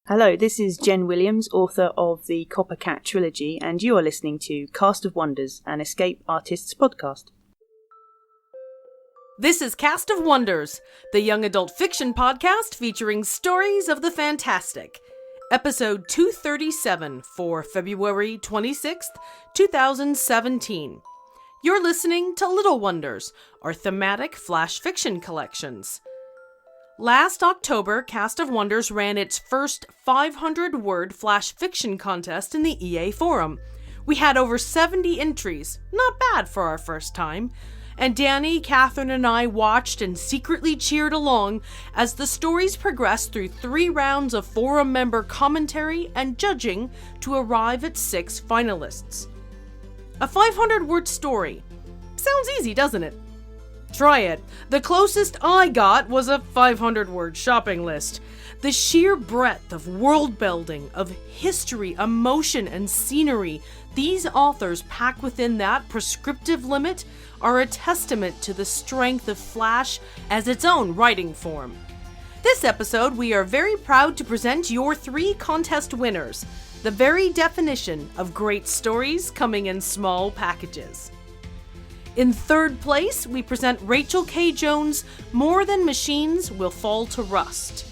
Hello, this is Jen Williams, author of the Copper Cat trilogy, and you are listening to Cast of Wonders, an Escape Artists podcast. This is Cast of Wonders, the young adult fiction podcast featuring stories of the fantastic. Episode 237 for February 26th, 2017. You're listening to Little Wonders, our thematic flash fiction collections. Last October, Cast of Wonders ran its first 500-word flash fiction contest in the EA Forum. We had over 70 entries, not bad for our first time, and Danny, Katherine, and I watched and secretly cheered along as the stories progressed through 3 rounds of forum member commentary and judging to arrive at 6 finalists. A 500-word story. Sounds easy, doesn't it? Try it. The closest I got was a 500-word shopping list. The sheer breadth of world building, of history, emotion, and scenery these authors pack within that prescriptive limit are a testament to the strength of Flash as its own writing form. This episode, we are very proud to present your 3 contest winners, the very definition of great stories coming in small packages. In 3rd place, we present Rachel K. Jones' More Than Machines Will Fall to Rust.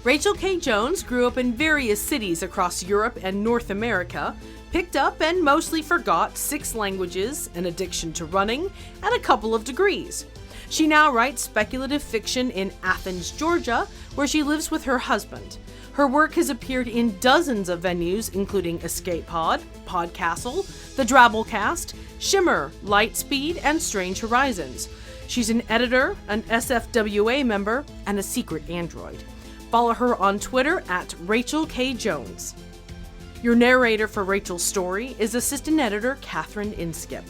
Rachel K. Jones grew up in various cities across Europe and North America, picked up and mostly forgot 6 languages, an addiction to running, and a couple of degrees. She now writes speculative fiction in Athens, Georgia, where she lives with her husband. Her work has appeared in dozens of venues, including Escape Pod, Podcastle, The Drabblecast, Shimmer, Lightspeed, and Strange Horizons. She's an editor, an SFWA member, and a secret android. Follow her on Twitter at Rachel K. Jones. Your narrator for Rachel's story is assistant editor Katherine Inschip.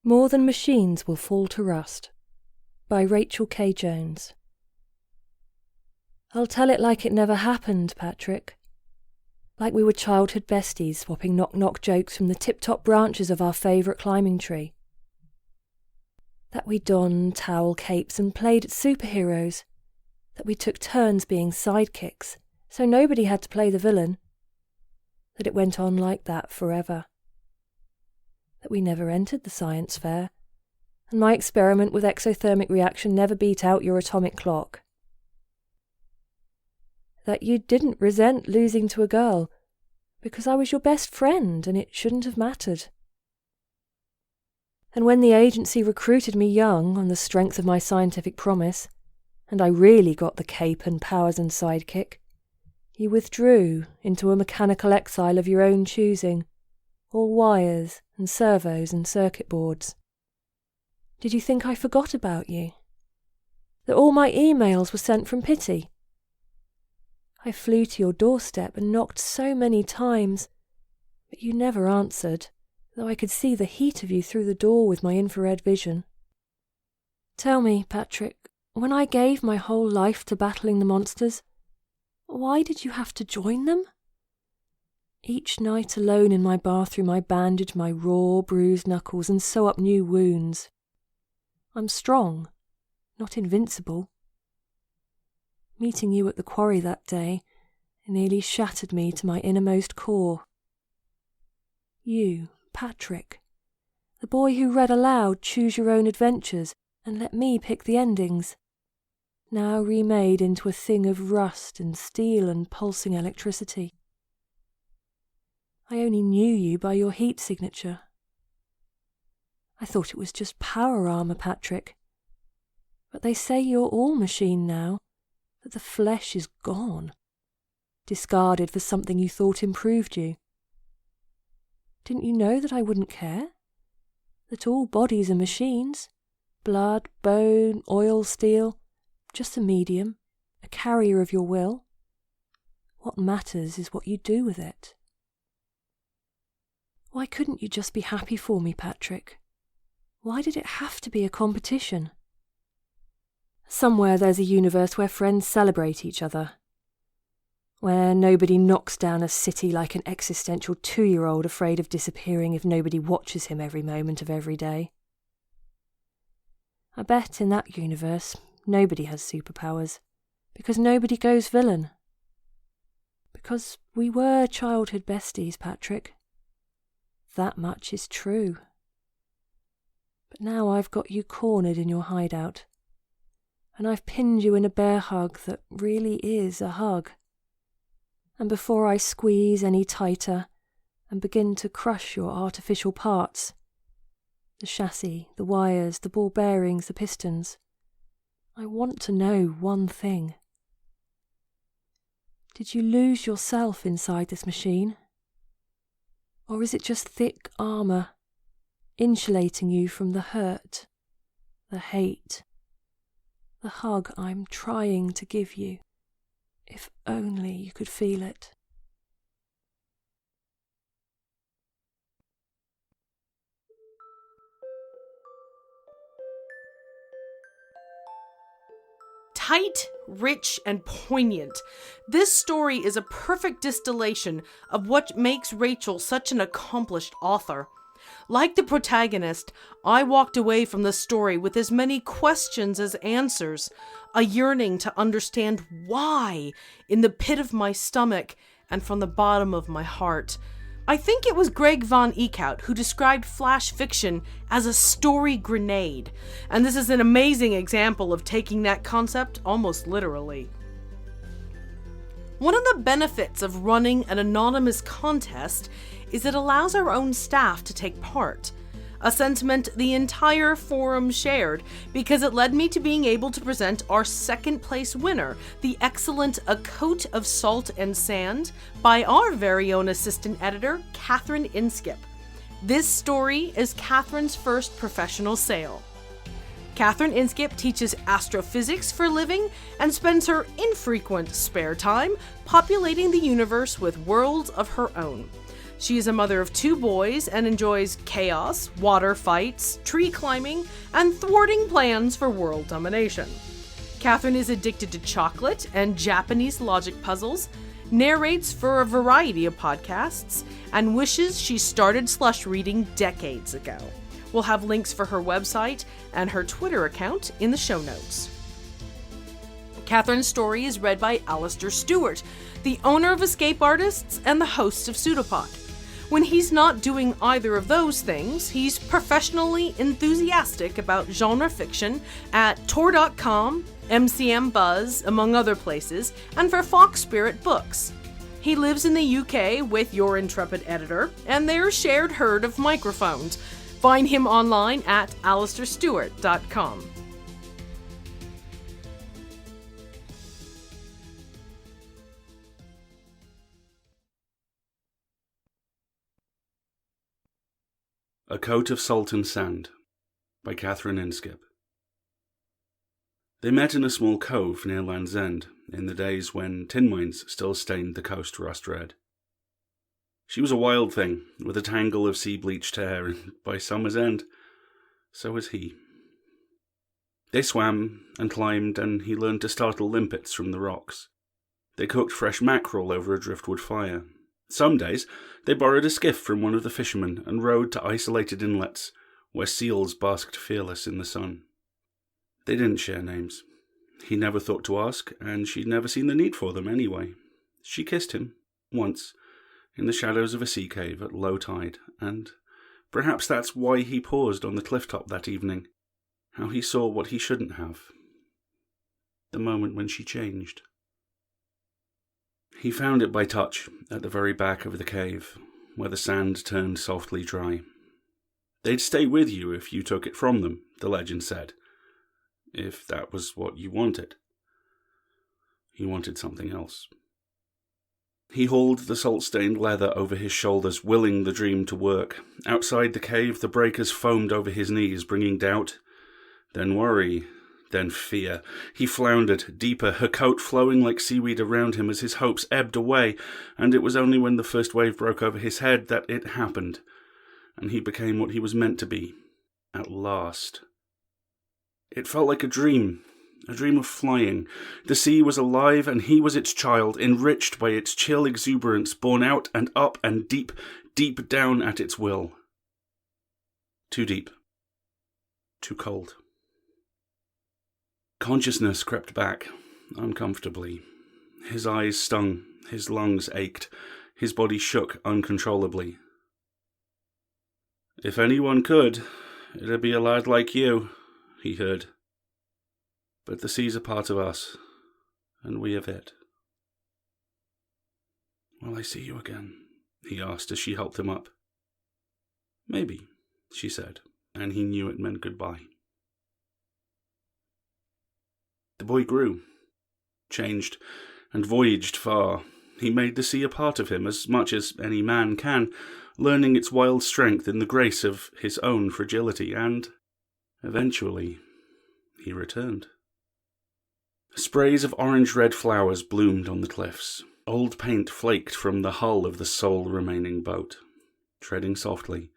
More Than Machines Will Fall to Rust by Rachel K. Jones. I'll tell it like it never happened, Patrick. Like we were childhood besties swapping knock-knock jokes from the tip-top branches of our favourite climbing tree. That we donned towel capes and played at superheroes. That we took turns being sidekicks, so nobody had to play the villain. That it went on like that forever. That we never entered the science fair, and my experiment with exothermic reaction never beat out your atomic clock. That you didn't resent losing to a girl, because I was your best friend and it shouldn't have mattered. And when the agency recruited me young on the strength of my scientific promise, and I really got the cape and powers and sidekick, you withdrew into a mechanical exile of your own choosing, all wires and servos and circuit boards. Did you think I forgot about you? That all my emails were sent from pity? I flew to your doorstep and knocked so many times, but you never answered, though I could see the heat of you through the door with my infrared vision. Tell me, Patrick, when I gave my whole life to battling the monsters, why did you have to join them? Each night alone in my bathroom I bandage my raw, bruised knuckles and sew up new wounds. I'm strong, not invincible. Meeting you at the quarry that day nearly shattered me to my innermost core. You, Patrick, the boy who read aloud Choose Your Own Adventures and let me pick the endings, now remade into a thing of rust and steel and pulsing electricity. I only knew you by your heat signature. I thought it was just power armor, Patrick. But they say you're all machine now, that the flesh is gone, discarded for something you thought improved you. Didn't you know that I wouldn't care? That all bodies are machines? Blood, bone, oil, steel, just a medium, a carrier of your will. What matters is what you do with it. Why couldn't you just be happy for me, Patrick? Why did it have to be a competition? Somewhere there's a universe where friends celebrate each other. where nobody knocks down a city like an existential 2-year-old afraid of disappearing if nobody watches him every moment of every day. I bet in that universe nobody has superpowers, because nobody goes villain. Because we were childhood besties, Patrick. That much is true. But now I've got you cornered in your hideout, and I've pinned you in a bear hug that really is a hug. And before I squeeze any tighter and begin to crush your artificial parts, the chassis, the wires, the ball bearings, the pistons, I want to know one thing. Did you lose yourself inside this machine? Or is it just thick armour, insulating you from the hurt, the hate, the hug I'm trying to give you? If only you could feel it. Tight, rich, and poignant. This story is a perfect distillation of what makes Rachel such an accomplished author. Like the protagonist, I walked away from the story with as many questions as answers, a yearning to understand why in the pit of my stomach and from the bottom of my heart. I think it was Greg von Eekhout who described flash fiction as a story grenade, and this is an amazing example of taking that concept almost literally. One of the benefits of running an anonymous contest is it allows our own staff to take part, a sentiment the entire forum shared because it led me to being able to present our second place winner, the excellent A Coat of Salt and Sand by our very own assistant editor, Katherine Inschip. This story is Katherine's first professional sale. Katherine Inschip teaches astrophysics for a living and spends her infrequent spare time populating the universe with worlds of her own. She is a mother of 2 boys and enjoys chaos, water fights, tree climbing, and thwarting plans for world domination. Katherine is addicted to chocolate and Japanese logic puzzles, narrates for a variety of podcasts, and wishes she started slush reading decades ago. We'll have links for her website and her Twitter account in the show notes. Katherine's story is read by Alistair Stewart, the owner of Escape Artists and the host of Pseudopod. When he's not doing either of those things, he's professionally enthusiastic about genre fiction at Tor.com, MCM Buzz, among other places, and for Fox Spirit Books. He lives in the UK with your intrepid editor, and their shared herd of microphones. Find him online at alistairstewart.com. A Coat of Salt and Sand by Katherine Inschip. They met in a small cove near Land's End, in the days when tin mines still stained the coast rust red. She was a wild thing, with a tangle of sea-bleached hair, and by summer's end, so was he. They swam and climbed, and he learned to startle limpets from the rocks. They cooked fresh mackerel over a driftwood fire. Some days, they borrowed a skiff from one of the fishermen and rowed to isolated inlets where seals basked fearless in the sun. They didn't share names. He never thought to ask, and she'd never seen the need for them anyway. She kissed him, once, in the shadows of a sea cave at low tide, and perhaps that's why he paused on the cliff top that evening, how he saw what he shouldn't have. The moment when she changed. He found it by touch at the very back of the cave, where the sand turned softly dry. They'd stay with you if you took it from them, the legend said, if that was what you wanted. He wanted something else. He hauled the salt-stained leather over his shoulders, willing the dream to work. Outside the cave, the breakers foamed over his knees, bringing doubt, then worry, then fear. He floundered deeper, her coat flowing like seaweed around him as his hopes ebbed away, and it was only when the first wave broke over his head that it happened, and he became what he was meant to be, at last. It felt like a dream, A dream of flying. The sea was alive and he was its child, enriched by its chill exuberance, borne out and up and deep, deep down at its will. Too deep. Too cold. Consciousness crept back, uncomfortably. His eyes stung, his lungs ached, his body shook uncontrollably. "If anyone could, it'd be a lad like you," he heard. "But the sea's a part of us, and we of it." "Will I see you again?" he asked as she helped him up. "Maybe," she said, and he knew it meant goodbye. The boy grew, changed, and voyaged far. He made the sea a part of him as much as any man can, learning its wild strength in the grace of his own fragility, and, eventually, he returned. Sprays of orange-red flowers bloomed on the cliffs. Old paint flaked from the hull of the sole remaining boat. Treading softly,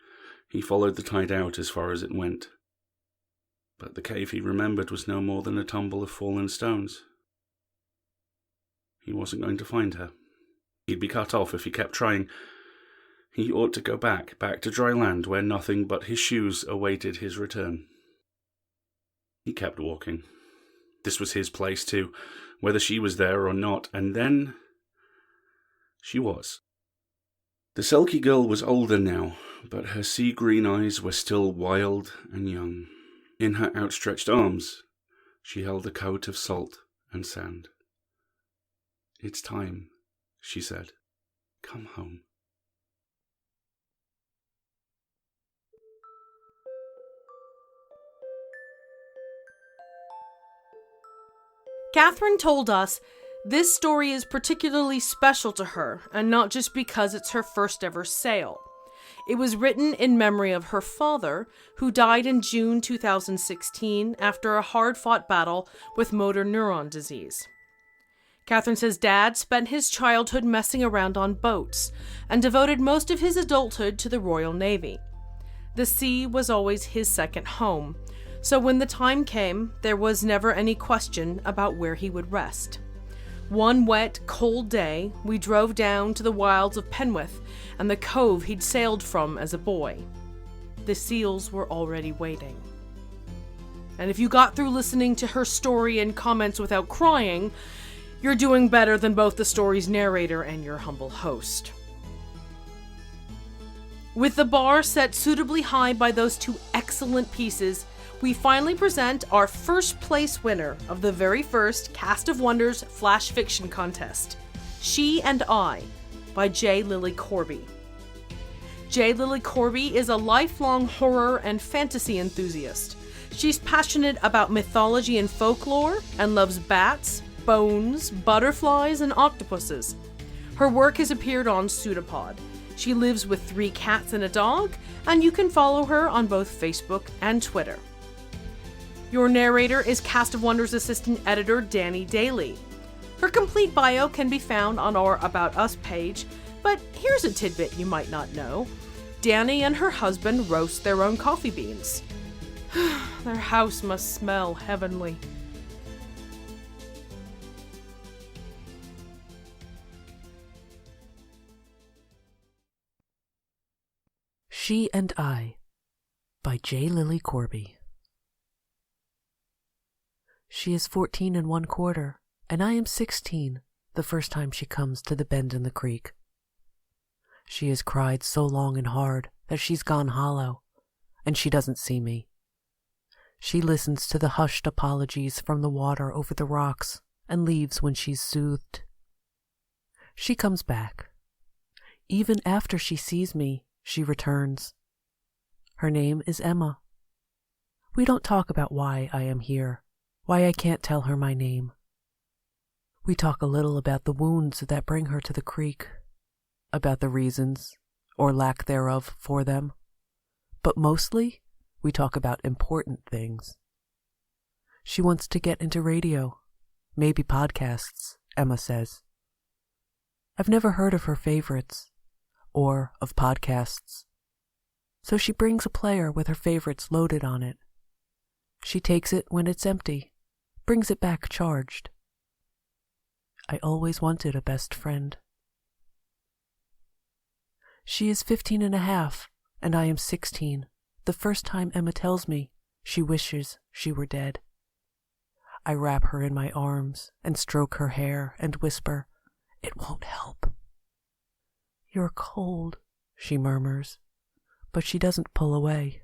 he followed the tide out as far as it went. But the cave he remembered was no more than a tumble of fallen stones. He wasn't going to find her. He'd be cut off if he kept trying. He ought to go back to dry land where nothing but his shoes awaited his return. He kept walking. This was his place too, whether she was there or not, and then she was. The Selkie girl was older now, but her sea-green eyes were still wild and young. In her outstretched arms, she held a coat of salt and sand. "It's time," she said. "Come home." Katherine told us this story is particularly special to her, and not just because it's her first ever sail. It was written in memory of her father, who died in June 2016 after a hard-fought battle with motor neuron disease. Katherine says Dad spent his childhood messing around on boats and devoted most of his adulthood to the Royal Navy. The sea was always his second home, so when the time came, there was never any question about where he would rest. One wet, cold day, we drove down to the wilds of Penwith and the cove he'd sailed from as a boy. The seals were already waiting. And if you got through listening to her story and comments without crying, you're doing better than both the story's narrator and your humble host. With the bar set suitably high by those two excellent pieces, we finally present our first place winner of the very first Cast of Wonders Flash Fiction Contest, She and I, by J. Lily Corby. J. Lily Corby is a lifelong horror and fantasy enthusiast. She's passionate about mythology and folklore and loves bats, bones, butterflies, and octopuses. Her work has appeared on Pseudopod. She lives with 3 cats and a dog, and you can follow her on both Facebook and Twitter. Your narrator is Cast of Wonders assistant editor Danny Daly. Her complete bio can be found on our About Us page, but here's a tidbit you might not know. Danny and her husband roast their own coffee beans. Their house must smell heavenly. She and I, by J. Lily Corby. She is 14 1/4, and I am 16 the first time she comes to the bend in the creek. She has cried so long and hard that she's gone hollow, and she doesn't see me. She listens to the hushed apologies from the water over the rocks and leaves when she's soothed. She comes back. Even after she sees me, she returns. Her name is Emma. We don't talk about why I am here, why I can't tell her my name. We talk a little about the wounds that bring her to the creek, about the reasons, or lack thereof, for them. But mostly, we talk about important things. She wants to get into radio, maybe podcasts, Emma says. I've never heard of her favorites, or of podcasts. So she brings a player with her favorites loaded on it. She takes it when it's empty, brings it back charged. I always wanted a best friend. She is 15 and a half, and I am 16, the first time Emma tells me she wishes she were dead. I wrap her in my arms and stroke her hair and whisper, "It won't help." "You're cold," she murmurs, but she doesn't pull away.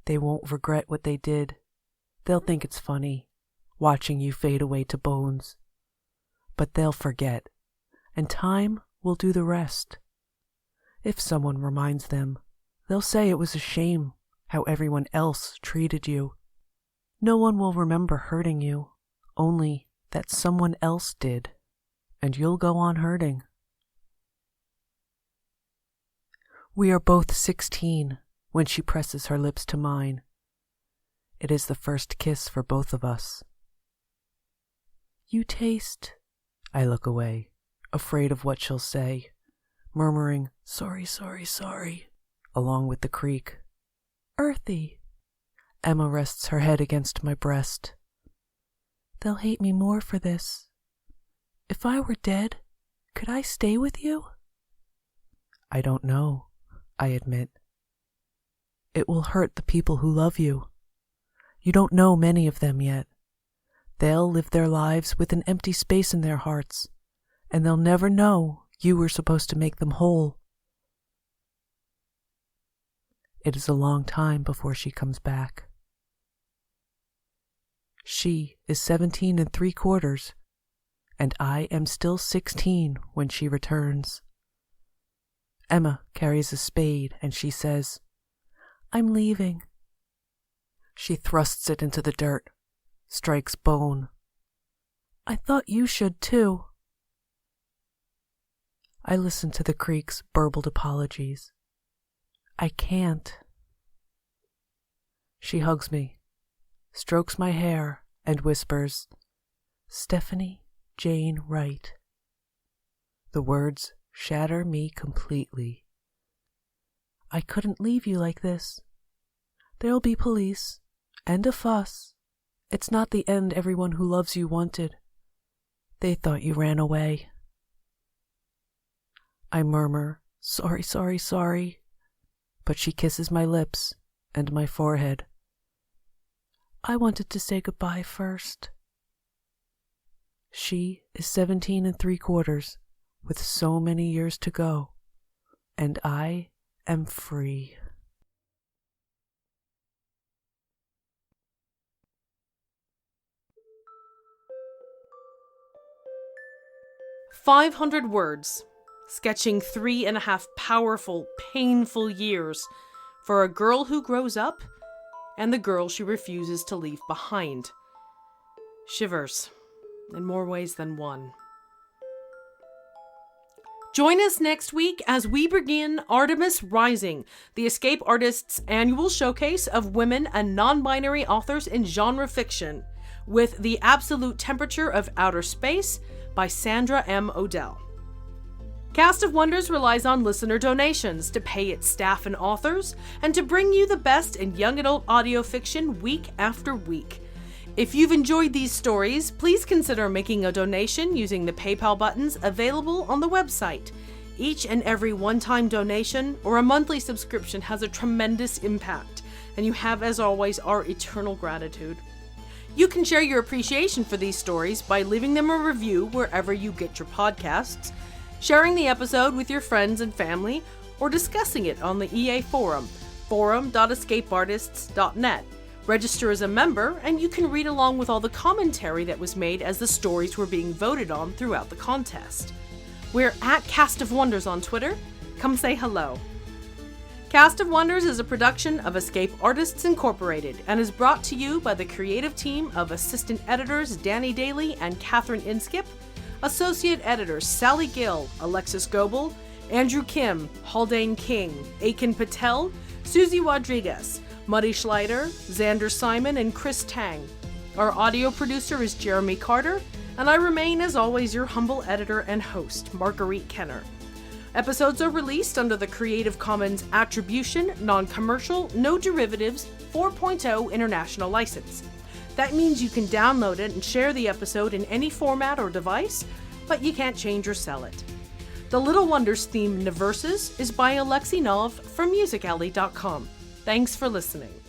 They won't regret what they did. They'll think it's funny, watching you fade away to bones. But they'll forget, and time will do the rest. If someone reminds them, they'll say it was a shame how everyone else treated you. No one will remember hurting you, only that someone else did, and you'll go on hurting. We are both 16 when she presses her lips to mine. It is the first kiss for both of us. "You taste..." I look away, afraid of what she'll say, murmuring, "Sorry, sorry, sorry," along with the creak. "Earthy." Emma rests her head against my breast. "They'll hate me more for this. If I were dead, could I stay with you?" "I don't know," I admit. "It will hurt the people who love you. You don't know many of them yet. They'll live their lives with an empty space in their hearts, and they'll never know you were supposed to make them whole." It is a long time before she comes back. She is 17 3/4, and I am still 16 when she returns. Emma carries a spade and she says, "I'm leaving." She thrusts it into the dirt, strikes bone. "I thought you should too." I listen to the creek's burbled apologies. I can't. She hugs me, strokes my hair, and whispers, "Stephanie Jane Wright." The words shatter me completely. I couldn't leave you like this. There'll be police, and a fuss. It's not the end everyone who loves you wanted. They thought you ran away. I murmur, "Sorry, sorry, sorry," but she kisses my lips and my forehead. "I wanted to say goodbye first." She is 17 3/4, with so many years to go, and I am free. "500 words, sketching 3.5 powerful, painful years for a girl who grows up and the girl she refuses to leave behind. Shivers, in more ways than one. Join us next week as we begin Artemis Rising, the Escape Artists' annual showcase of women and non-binary authors in genre fiction, with The Absolute Temperature of Outer Space by Sandra M. Odell. Cast of Wonders relies on listener donations to pay its staff and authors, and to bring you the best in young adult audio fiction week after week. If you've enjoyed these stories, please consider making a donation using the PayPal buttons available on the website. Each and every one-time donation or a monthly subscription has a tremendous impact, and you have, as always, our eternal gratitude. You can share your appreciation for these stories by leaving them a review wherever you get your podcasts, sharing the episode with your friends and family, or discussing it on the EA forum, forum.escapeartists.net. Register as a member, and you can read along with all the commentary that was made as the stories were being voted on throughout the contest. We're at Cast of Wonders on Twitter. Come say hello. Cast of Wonders is a production of Escape Artists Incorporated and is brought to you by the creative team of assistant editors Danny Daly and Katherine Inschip, associate editors Sally Gill, Alexis Goebel, Andrew Kim, Haldane King, Aiken Patel, Susie Rodriguez, Muddy Schleider, Xander Simon, and Chris Tang. Our audio producer is Jeremy Carter, and I remain, as always, your humble editor and host, Marguerite Kenner. Episodes are released under the Creative Commons Attribution, Non-Commercial, No Derivatives 4.0 International License. That means you can download it and share the episode in any format or device, but you can't change or sell it. The Little Wonders theme, Verses, is by Alexi Nov from musicalley.com. Thanks for listening.